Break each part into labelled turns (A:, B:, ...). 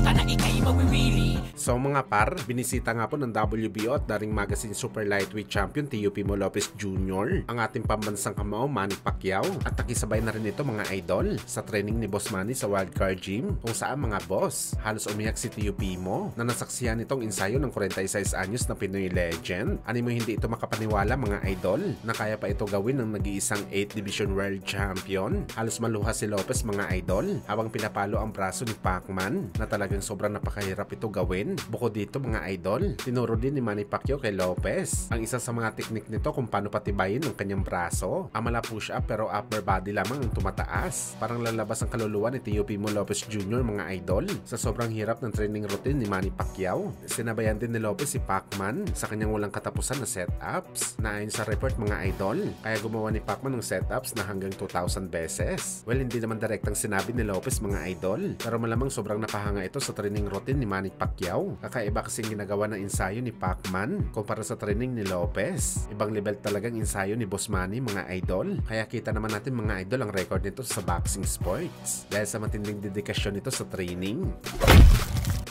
A: ka na ikay mawiwili.
B: So mga par, binisita nga po ng WBO at daring magazine super lightweight champion Teofimo Lopez Jr. ang ating pambansang kamao Manny Pacquiao at nakisabay na rin ito mga idol sa training ni Boss Manny sa Wildcard Gym kung saan mga boss halos umiyak si Teofimo na nasaksihan itong ensayo ng 46 anyos na Pinoy legend. Ano mo hindi ito makapaniwala mga idol na kaya pa ito gawin ng nag-iisang 8th Division World Champion. Halos maluha si Lopez mga idol habang pinapalo ang braso ni Pacman na talagang sobrang napakahirap ito gawin. Bukod dito mga idol, tinuro din ni Manny Pacquiao kay Lopez ang isa sa mga teknik nito kung paano patibayin ang kanyang braso. Amala push up pero upper body lamang ang tumataas. Parang lalabas ang kaluluwa ni Teofimo Lopez Jr. mga idol sa sobrang hirap ng training routine ni Manny Pacquiao. Sinabayan din ni Lopez si Pacman sa kanyang walang katapusan na setups na ayon sa report mga idol. Kaya gumawa ni Pacman ng setups na hanggang 2,000 beses. Well, hindi naman direktang sinabi ni Lopez mga idol pero malamang sobrang napahanga ito sa training routine ni Manny Pacquiao. Kakaiba kasing ginagawa ng ensayo ni Pacman kumpara sa training ni Lopez. Ibang level talagang ensayo ni Boss Manny mga idol. Kaya kita naman natin mga idol ang record nito sa boxing sports dahil sa matinding dedikasyon nito sa training.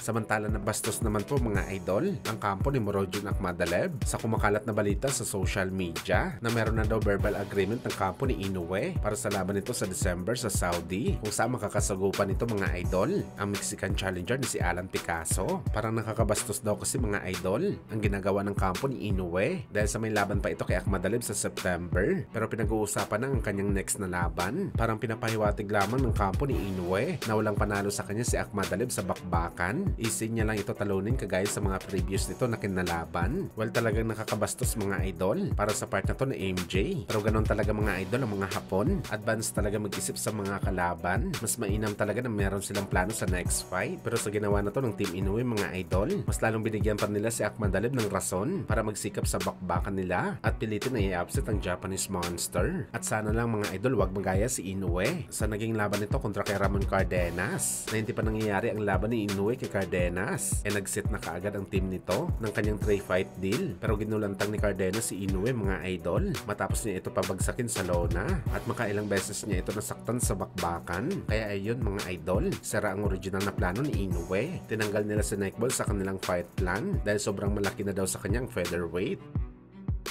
B: Samantala na bastos naman po mga idol ang kampo ni Murodjon Akhmadaleb sa kumakalat na balita sa social media na meron na daw verbal agreement ng kampo ni Inoue para sa laban nito sa December sa Saudi kung saan makakasagupan nito mga idol ang Mexican challenger ni si Alan Picasso. Parang nakakabastos daw kasi mga idol ang ginagawa ng kampo ni Inoue dahil sa may laban pa ito kay Akhmadaleb sa September pero pinag-uusapan na ang kanyang next na laban. Parang pinapahiwatig lamang ng kampo ni Inoue na walang panalo sa kanya si Akhmadaleb sa bakbakan. Isin niya lang ito talunin kagaya sa mga previous nito na kinalaban. Well, talagang nakakabastos mga idol para sa part na to ni MJ. Pero ganun talaga mga idol ang mga Hapon. Advance talaga mag-isip sa mga kalaban. Mas mainam talaga na meron silang plano sa next fight. Pero sa ginawa na to ng Team Inoue mga idol, mas lalong binigyan pa nila si Akhmadaleb ng rason para magsikap sa bakbakan nila at pilitin na i-upset ang Japanese monster. At sana lang mga idol wag magaya si Inoue sa naging laban nito kontra kay Ramon Cardenas na hindi pa nangyayari ang laban ni Inoue kay Cardenas. Nag-set na kaagad ang team nito ng kanyang 3-fight deal. Pero ginulantang ni Cardenas si Inoue mga idol matapos niya ito pabagsakin sa lona at makailang beses niya ito nasaktan sa bakbakan. Kaya ayun mga idol, sira ang original na plano ni Inoue. Tinanggal nila si Nightball sa kanilang fight plan dahil sobrang malaki na daw sa kanyang featherweight.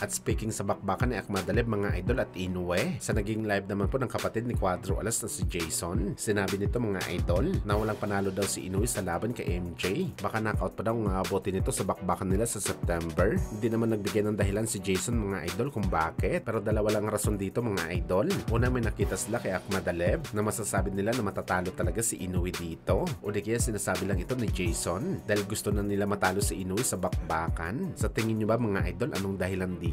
B: At speaking sa bakbakan ni Akhmadaleb mga idol at Inoue, sa naging live naman po ng kapatid ni Cuadro Alas na si Jason, sinabi nito mga idol na walang panalo daw si Inoue sa laban kay MJ. Baka knockout pa daw ang abutin nito sa bakbakan nila sa September. Hindi naman nagbigay ng dahilan si Jason mga idol kung bakit, pero dalawa lang rason dito mga idol. Una, may nakita sila kay Akhmadaleb na masasabi nila na matatalo talaga si Inoue dito. O di kaya sinasabi lang ito ni Jason dahil gusto na nila matalo si Inoue sa bakbakan. Sa tingin nyo ba mga idol, anong dahilan dito?